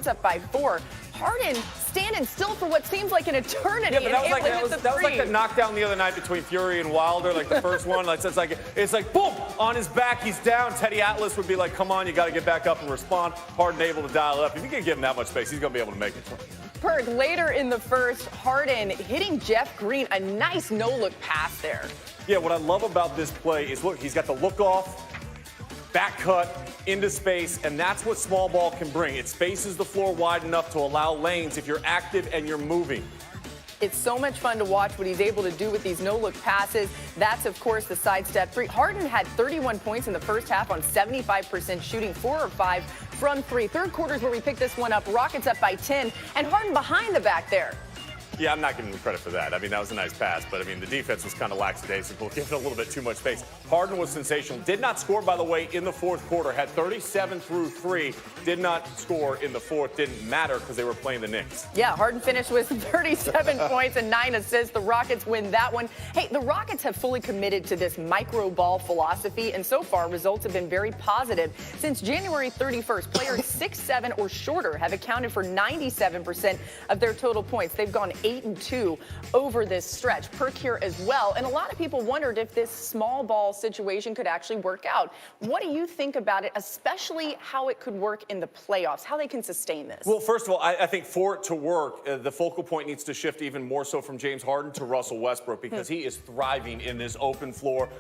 Rockets up by 4. Harden standing still for what seems like an eternity. Yeah, but that was like the the knockdown the other night between Fury and Wilder, like the first one. It's like boom on his back, he's down. Teddy Atlas would be like, "Come on, you got to get back up and respond." Harden able to dial it up. If you can give him that much space, he's going to be able to make it. Perk, later in the first, Harden hitting Jeff Green, a nice no-look pass there. Yeah, what I love about this play is, look, he's got the look off, back cut into space, and that's what small ball can bring. It spaces the floor wide enough to allow lanes if you're active and you're moving. It's so much fun to watch what he's able to do with these no-look passes. That's, of course, the sidestep 3. Harden had 31 points in the first half on 75% shooting, 4 or 5 from 3. Third quarter's where we picked this one up. Rockets up by 10, and Harden behind the back there. Yeah, I'm not giving him credit for that. I mean, that was a nice pass, but I mean, the defense was kind of lackadaisical, giving a little bit too much space. Harden was sensational. Did not score, by the way, in the fourth quarter. Had 37 through 3. Did not score in the fourth. Didn't matter because they were playing the Knicks. Yeah, Harden finished with 37 points and 9 assists. The Rockets win that one. Hey, the Rockets have fully committed to this micro ball philosophy, and so far, results have been very positive. Since January 31st, players 6'7" or shorter have accounted for 97% of their total points. They've gone 8-2 over this stretch. Perk here as well. And a lot of people wondered if this small ball situation could actually work out. What do you think about it, especially how it could work in the playoffs, how they can sustain this? Well, first of all, I think for it to work, the focal point needs to shift even more so from James Harden to Russell Westbrook, because he is thriving in this open floor.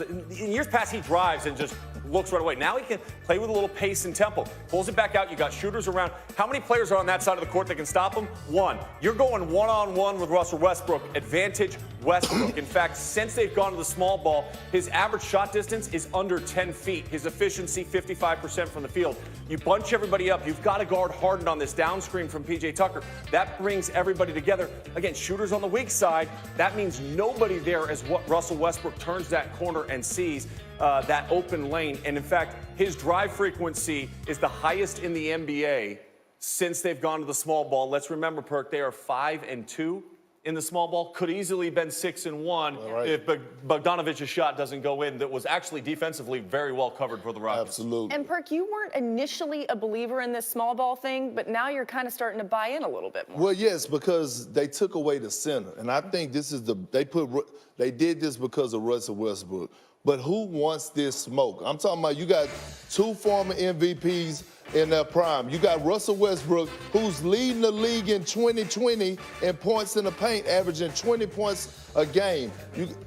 In years past, he drives and just looks right away. Now he can play with a little pace and tempo. Pulls it back out. You got shooters around. How many players are on that side of the court that can stop him? One. You're going one-on-one with Russell Westbrook. Advantage Westbrook. In fact, since they've gone to the small ball, his average shot distance is under 10 feet. His efficiency, 55% from the field. You bunch everybody up. You've got to guard Harden on this down screen from P.J. Tucker. That brings everybody together. Again, shooters on the weak side. That means nobody there as what Russell Westbrook turns that corner and sees that open lane. And in fact, his drive frequency is the highest in the NBA since they've gone to the small ball. Let's remember, Perk, they are 5-2 in the small ball. Could easily been 6-1 if Bogdanovich's shot doesn't go in. That was actually defensively very well covered for the Rockets. Absolutely. And Perk, you weren't initially a believer in this small ball thing, but now you're kind of starting to buy in a little bit more. Well, yes, because they took away the center, and I think this is they did this because of Russell Westbrook. But who wants this smoke? I'm talking about you got 2 former MVPs in their prime. You got Russell Westbrook, who's leading the league in 2020 in points in the paint, averaging 20 points a game.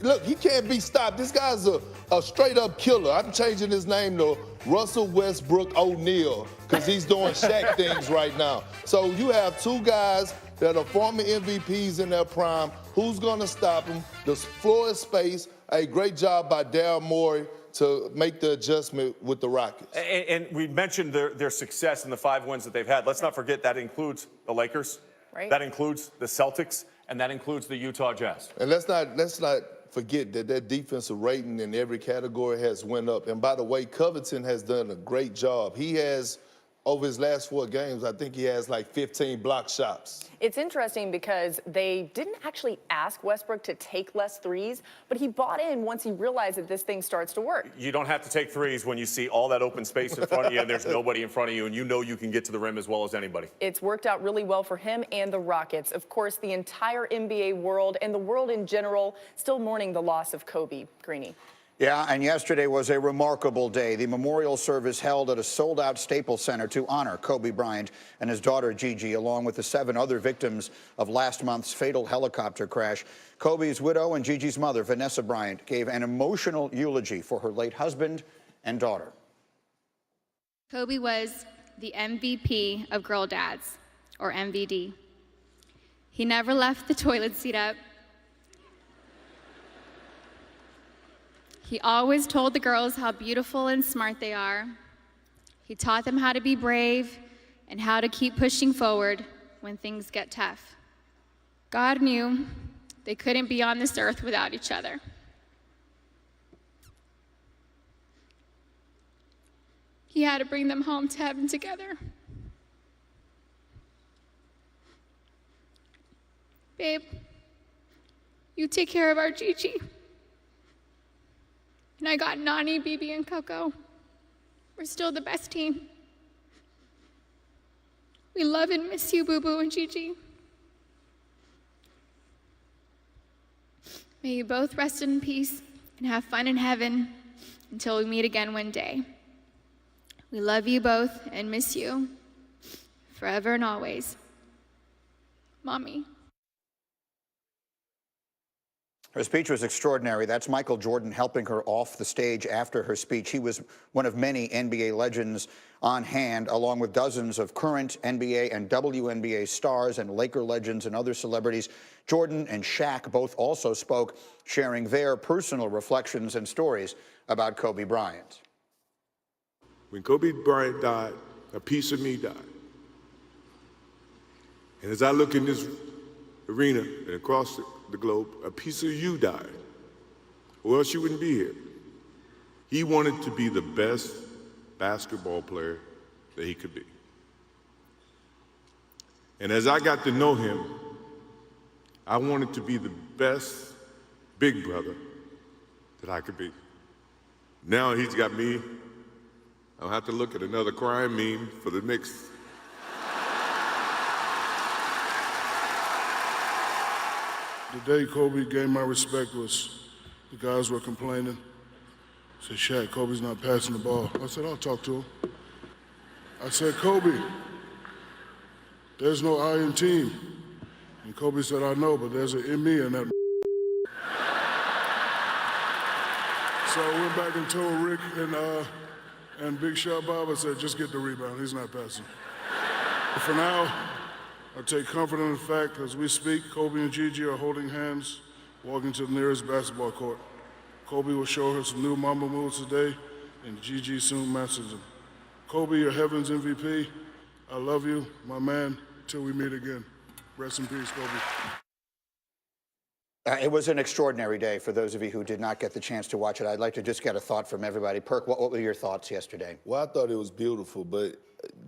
Look, he can't be stopped. This guy's a straight-up killer. I'm changing his name to Russell Westbrook O'Neal because he's doing Shaq things right now. So you have 2 guys that are former MVPs in their prime. Who's going to stop them? The floor is space. A great job by Daryl Morey to make the adjustment with the Rockets. And we mentioned their success in the 5 wins that they've had. Let's not forget that includes the Lakers, that includes the Celtics, and that includes the Utah Jazz. And let's not forget that their defensive rating in every category has went up. And by the way, Covington has done a great job. He has, over his last 4 games, I think he has like 15 block shots. It's interesting because they didn't actually ask Westbrook to take less threes, but he bought in once he realized that this thing starts to work. You don't have to take threes when you see all that open space in front of you and there's nobody in front of you, and you know you can get to the rim as well as anybody. It's worked out really well for him and the Rockets. Of course, the entire NBA world and the world in general still mourning the loss of Kobe. Greeny. Yeah, and yesterday was a remarkable day. The memorial service held at a sold-out Staples Center to honor Kobe Bryant and his daughter Gigi, along with the 7 other victims of last month's fatal helicopter crash. Kobe's widow and Gigi's mother, Vanessa Bryant, gave an emotional eulogy for her late husband and daughter. Kobe was the MVP of Girl Dads, or MVD. He never left the toilet seat up. He always told the girls how beautiful and smart they are. He taught them how to be brave and how to keep pushing forward when things get tough. God knew they couldn't be on this earth without each other. He had to bring them home to heaven together. Babe, you take care of our Gigi. And I got Nani, Bibi, and Coco. We're still the best team. We love and miss you, Boo Boo and Gigi. May you both rest in peace and have fun in heaven until we meet again one day. We love you both and miss you forever and always. Mommy. Her speech was extraordinary. That's Michael Jordan helping her off the stage after her speech. He was one of many NBA legends on hand, along with dozens of current NBA and WNBA stars and Laker legends and other celebrities. Jordan and Shaq both also spoke, sharing their personal reflections and stories about Kobe Bryant. When Kobe Bryant died, a piece of me died. And as I look in this arena and across the globe, a piece of you died, or else you wouldn't be here. He wanted to be the best basketball player that he could be. And as I got to know him, I wanted to be the best big brother that I could be. Now he's got me. I'll have to look at another crime meme for the next. The day Kobe gained my respect was the guys were complaining. Said, Shaq, Kobe's not passing the ball. I said, I'll talk to him. I said, Kobe, there's no I in team. And Kobe said, I know, but there's an in me in that. So I went back and told Rick and Big Shot Bob, I said, just get the rebound. He's not passing. But for now, I take comfort in the fact, as we speak, Kobe and Gigi are holding hands, walking to the nearest basketball court. Kobe will show her some new Mamba moves today, and Gigi soon masters them. Kobe, you're heaven's MVP. I love you, my man, till we meet again. Rest in peace, Kobe. It was an extraordinary day for those of you who did not get the chance to watch it. I'd like to just get a thought from everybody. Perk, what were your thoughts yesterday? Well, I thought it was beautiful, but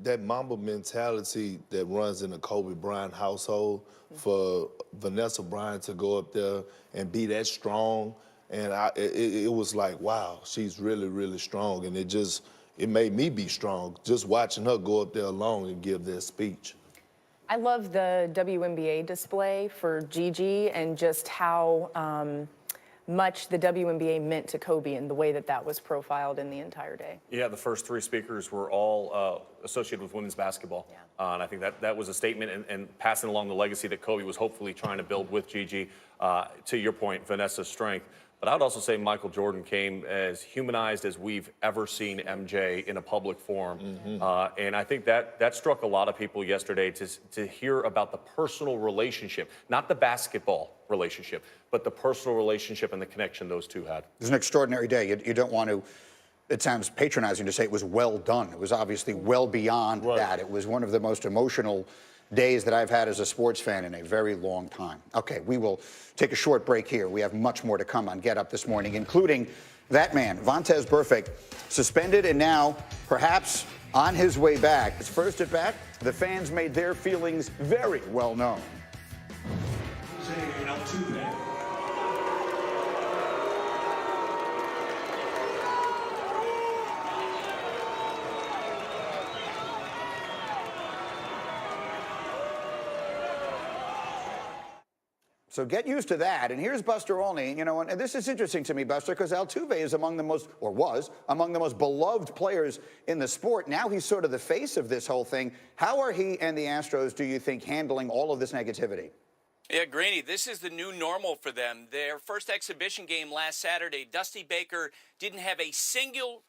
that Mamba mentality that runs in the Kobe Bryant household, for Vanessa Bryant to go up there and be that strong, and it was like, wow, she's really, really strong, and it made me be strong, just watching her go up there alone and give that speech. I love the WNBA display for Gigi and just how much the WNBA meant to Kobe and the way that that was profiled in the entire day. Yeah, the first three speakers were all associated with women's basketball. Yeah. And I think that was a statement and passing along the legacy that Kobe was hopefully trying to build with Gigi. To your point, Vanessa's strength. But I would also say Michael Jordan came as humanized as we've ever seen MJ in a public forum. Mm-hmm. And I think that struck a lot of people yesterday to hear about the personal relationship, not the basketball relationship, but the personal relationship and the connection those two had. It was an extraordinary day. You don't want to, it sounds patronizing to say it was well done. It was obviously well beyond that. It was one of the most emotional days that I've had as a sports fan in a very long time. Okay, we will take a short break here. We have much more to come on Get Up this morning, including that man, Vontaze Burfict, suspended and now perhaps on his way back. His first at bat, the fans made their feelings very well known. So get used to that. And here's Buster Olney, you know, and this is interesting to me, Buster, because Altuve is among the most, or was, among the most beloved players in the sport. Now he's sort of the face of this whole thing. How are he and the Astros, do you think, handling all of this negativity? Yeah, Greeny, this is the new normal for them. Their first exhibition game last Saturday, Dusty Baker didn't have a single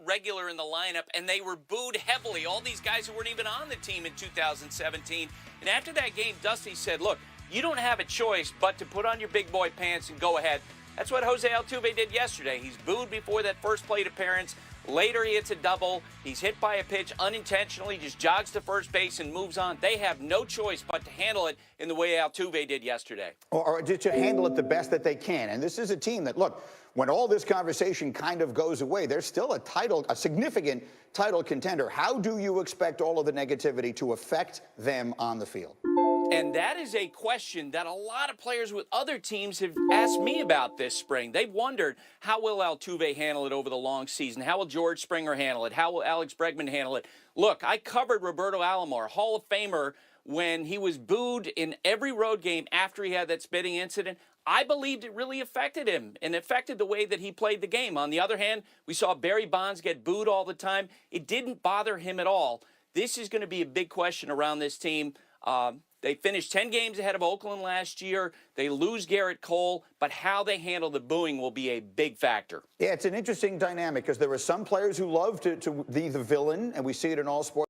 regular in the lineup, and they were booed heavily. All these guys who weren't even on the team in 2017. And after that game, Dusty said, look, you don't have a choice but to put on your big boy pants and go ahead. That's what Jose Altuve did yesterday. He's booed before that first plate appearance. Later, he hits a double. He's hit by a pitch unintentionally, just jogs to first base and moves on. They have no choice but to handle it in the way Altuve did yesterday. Or to handle it the best that they can. And this is a team that, look, when all this conversation kind of goes away, they're still a significant title contender. How do you expect all of the negativity to affect them on the field? And that is a question that a lot of players with other teams have asked me about this spring. They've wondered, how will Altuve handle it over the long season? How will George Springer handle it? How will Alex Bregman handle it? Look, I covered Roberto Alomar, Hall of Famer, when he was booed in every road game after he had that spitting incident. I believed it really affected him and affected the way that he played the game. On the other hand, we saw Barry Bonds get booed all the time. It didn't bother him at all. This is going to be a big question around this team. They finished 10 games ahead of Oakland last year. They lose Garrett Cole, but how they handle the booing will be a big factor. Yeah, it's an interesting dynamic because there are some players who love to be the villain, and we see it in all sports.